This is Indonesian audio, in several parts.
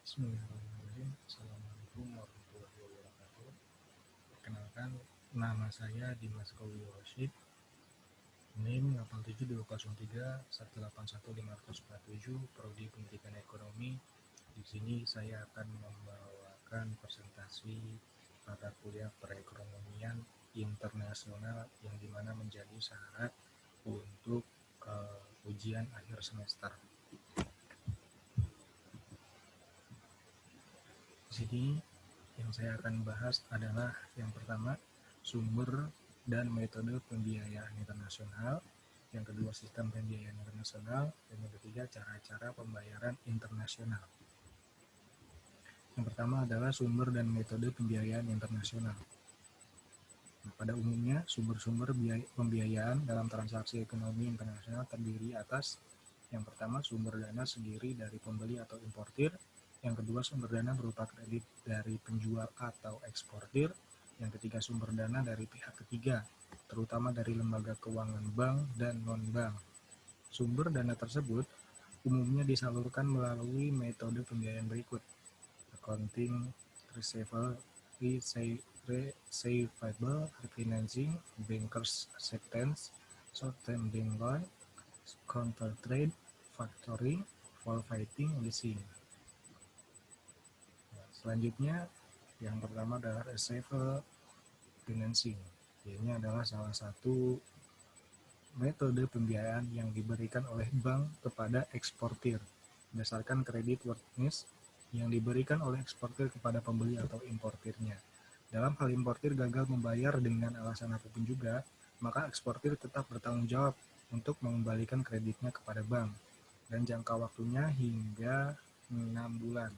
Bismillahirrahmanirrahim. Assalamualaikum warahmatullahi wabarakatuh. Perkenalkan, nama saya Dimas Kowi Rashid, NIM 872031815147, Prodi Pendidikan Ekonomi. Di sini saya akan membawakan presentasi mata kuliah perekonomian internasional yang dimana menjadi syarat untuk ujian akhir semester. Di sini yang saya akan bahas adalah yang pertama, sumber dan metode pembiayaan internasional, yang kedua sistem pembiayaan internasional, dan yang ketiga cara-cara pembayaran internasional. Yang pertama adalah sumber dan metode pembiayaan internasional. Nah, pada umumnya, sumber-sumber pembiayaan dalam transaksi ekonomi internasional terdiri atas yang pertama, sumber dana sendiri dari pembeli atau importir. Yang kedua, sumber dana berupa kredit dari penjual atau eksportir. Yang ketiga, sumber dana dari pihak ketiga, terutama dari lembaga keuangan bank dan non-bank. Sumber dana tersebut umumnya disalurkan melalui metode pembiayaan berikut: accounting receivable refinancing, bankers acceptance, short-term bank loan, counter trade, factoring, forfeiting, leasing. Selanjutnya, yang pertama adalah receivable financing. Ini adalah salah satu metode pembiayaan yang diberikan oleh bank kepada eksportir berdasarkan credit worthiness yang diberikan oleh eksportir kepada pembeli atau importirnya. Dalam hal importir gagal membayar dengan alasan apapun juga, maka eksportir tetap bertanggung jawab untuk mengembalikan kreditnya kepada bank, dan jangka waktunya hingga 6 bulan.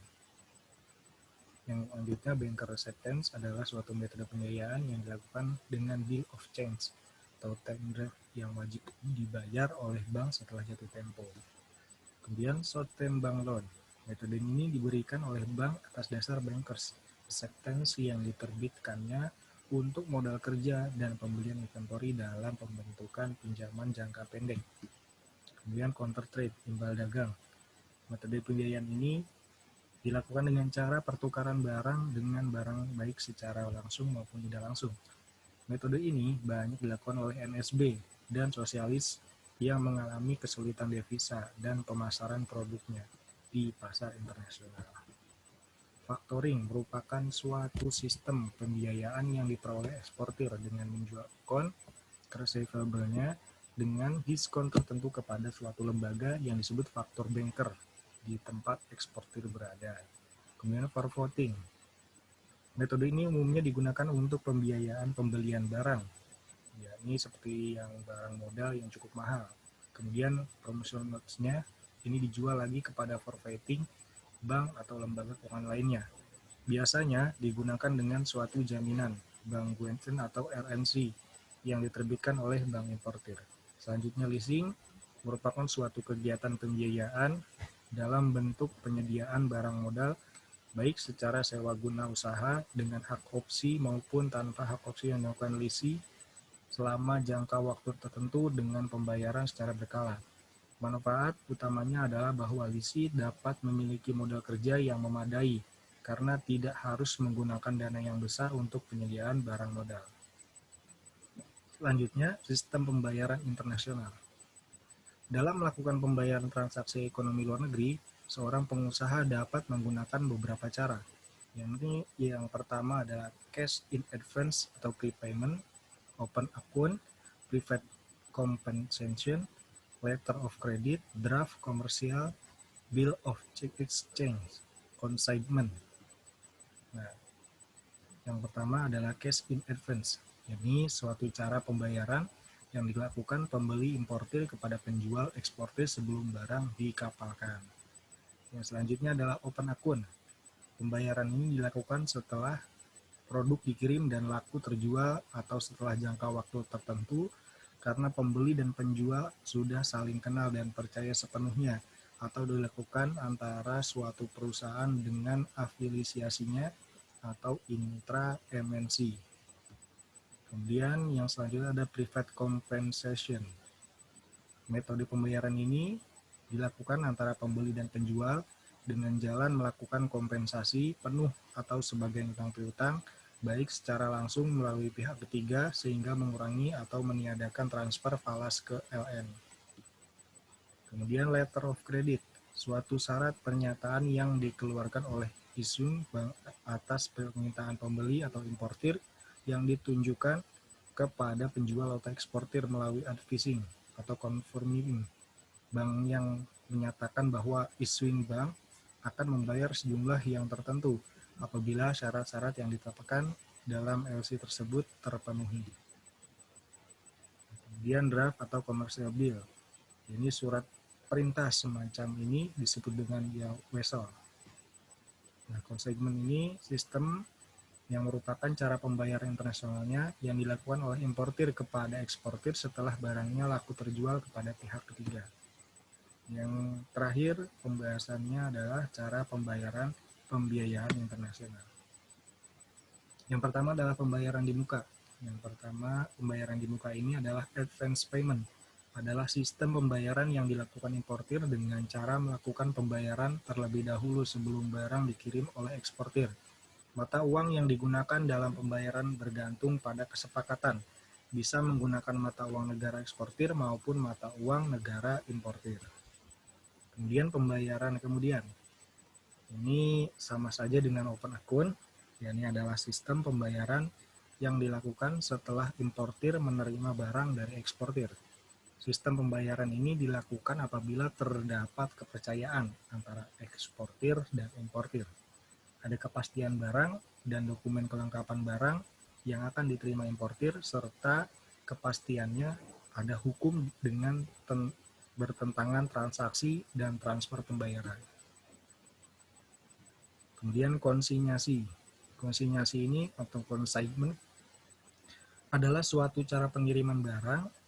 Yang selanjutnya, banker acceptance adalah suatu metode pembiayaan yang dilakukan dengan bill of change atau tender yang wajib dibayar oleh bank setelah jatuh tempo. Kemudian short-term bank loan. Metode ini diberikan oleh bank atas dasar bankers acceptance yang diterbitkannya untuk modal kerja dan pembelian inventory dalam pembentukan pinjaman jangka pendek. Kemudian counter trade, imbal dagang. Metode pembiayaan ini dilakukan dengan cara pertukaran barang dengan barang baik secara langsung maupun tidak langsung. Metode ini banyak dilakukan oleh NSB dan sosialis yang mengalami kesulitan devisa dan pemasaran produknya di pasar internasional. Factoring merupakan suatu sistem pembiayaan yang diperoleh eksportir dengan menjual akun receivable-nya dengan diskon tertentu kepada suatu lembaga yang disebut faktor banker di tempat eksportir berada. Kemudian forwarding. Metode ini umumnya digunakan untuk pembiayaan pembelian barang, yakni seperti yang barang modal yang cukup mahal. Kemudian promotional notes-nya ini dijual lagi kepada forfeiting bank atau lembaga keuangan lainnya. Biasanya digunakan dengan suatu jaminan, bank guarantor atau LNC, yang diterbitkan oleh bank importir. Selanjutnya, leasing merupakan suatu kegiatan pembiayaan dalam bentuk penyediaan barang modal, baik secara sewa guna usaha dengan hak opsi maupun tanpa hak opsi yang dilakukan leasing selama jangka waktu tertentu dengan pembayaran secara berkala. Manfaat utamanya adalah bahwa leasing dapat memiliki modal kerja yang memadai karena tidak harus menggunakan dana yang besar untuk penyediaan barang modal. Selanjutnya, sistem pembayaran internasional. Dalam melakukan pembayaran transaksi ekonomi luar negeri, seorang pengusaha dapat menggunakan beberapa cara. Yang pertama adalah cash in advance atau prepayment, open account, private compensation, letter of credit, draft commercial, bill of exchange, consignment. Nah, yang pertama adalah cash in advance. Ini suatu cara pembayaran yang dilakukan pembeli importir kepada penjual eksportir sebelum barang dikapalkan. Yang selanjutnya adalah open account. Pembayaran ini dilakukan setelah produk dikirim dan laku terjual atau setelah jangka waktu tertentu karena pembeli dan penjual sudah saling kenal dan percaya sepenuhnya, atau dilakukan antara suatu perusahaan dengan afiliasinya atau intra MNC. Kemudian yang selanjutnya ada private compensation. Metode pembayaran ini dilakukan antara pembeli dan penjual dengan jalan melakukan kompensasi penuh atau sebagian utang piutang, baik secara langsung melalui pihak ketiga sehingga mengurangi atau meniadakan transfer falas ke LN. Kemudian letter of credit, suatu syarat pernyataan yang dikeluarkan oleh issuing bank atas permintaan pembeli atau importir yang ditunjukkan kepada penjual atau eksportir melalui advising atau confirming bank yang menyatakan bahwa issuing bank akan membayar sejumlah yang tertentu apabila syarat-syarat yang ditetapkan dalam LC tersebut terpenuhi. Kemudian draft atau commercial bill. Ini surat perintah semacam ini disebut dengan wesel. Nah, consignment ini sistem yang merupakan cara pembayaran internasionalnya yang dilakukan oleh importir kepada eksportir setelah barangnya laku terjual kepada pihak ketiga. Yang terakhir pembahasannya adalah cara pembiayaan internasional. Yang pertama adalah pembayaran di muka. Pembayaran di muka ini adalah advance payment. Adalah sistem pembayaran yang dilakukan importir dengan cara melakukan pembayaran terlebih dahulu sebelum barang dikirim oleh eksportir. Mata uang yang digunakan dalam pembayaran bergantung pada kesepakatan. Bisa menggunakan mata uang negara eksportir maupun mata uang negara importir. Kemudian pembayaran kemudian. Ini sama saja dengan open account. Ini adalah sistem pembayaran yang dilakukan setelah importir menerima barang dari eksportir. Sistem pembayaran ini dilakukan apabila terdapat kepercayaan antara eksportir dan importir. Ada kepastian barang dan dokumen kelengkapan barang yang akan diterima importir serta kepastiannya ada hukum dengan bertentangan transaksi dan transfer pembayaran. Kemudian konsinyasi. Konsinyasi ini atau consignment adalah suatu cara pengiriman barang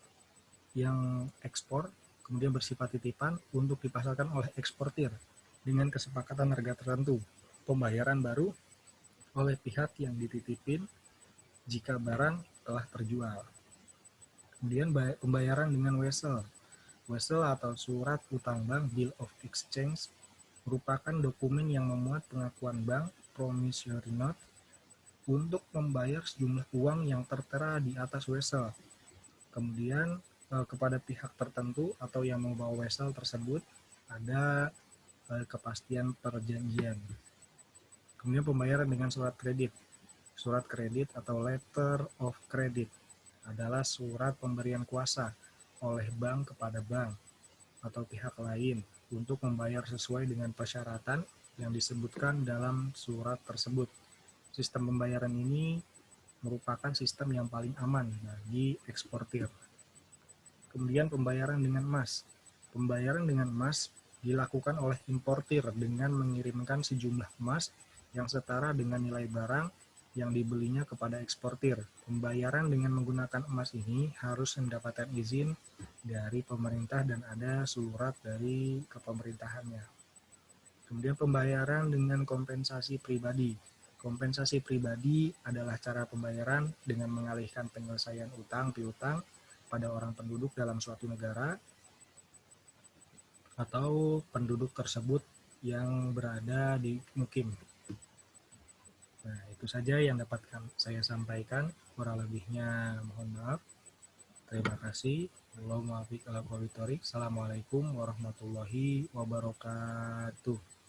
yang ekspor kemudian bersifat titipan untuk dipasarkan oleh eksportir dengan kesepakatan harga tertentu, pembayaran baru oleh pihak yang dititipin jika barang telah terjual. Kemudian pembayaran dengan wesel. Wesel atau surat utang bank, bill of exchange, merupakan dokumen yang memuat pengakuan bank, promissory note, untuk membayar sejumlah uang yang tertera di atas wesel. Kemudian kepada pihak tertentu atau yang membawa wesel tersebut ada kepastian perjanjian. Kemudian pembayaran dengan surat kredit. Surat kredit atau letter of credit adalah surat pemberian kuasa oleh bank kepada bank atau pihak lain untuk membayar sesuai dengan persyaratan yang disebutkan dalam surat tersebut. Sistem pembayaran ini merupakan sistem yang paling aman bagi eksportir. Kemudian pembayaran dengan emas. Pembayaran dengan emas dilakukan oleh importir dengan mengirimkan sejumlah emas yang setara dengan nilai barang yang dibelinya kepada eksportir. Pembayaran dengan menggunakan emas ini harus mendapatkan izin dari pemerintah dan ada surat dari kepemerintahannya. Kemudian pembayaran dengan kompensasi pribadi. Kompensasi pribadi adalah cara pembayaran dengan mengalihkan penyelesaian utang piutang pada orang penduduk dalam suatu negara atau penduduk tersebut yang berada di mukim. Nah, itu saja yang dapat saya sampaikan. Kurang lebihnya mohon maaf. Terima kasih. Assalamualaikum warahmatullahi wabarakatuh.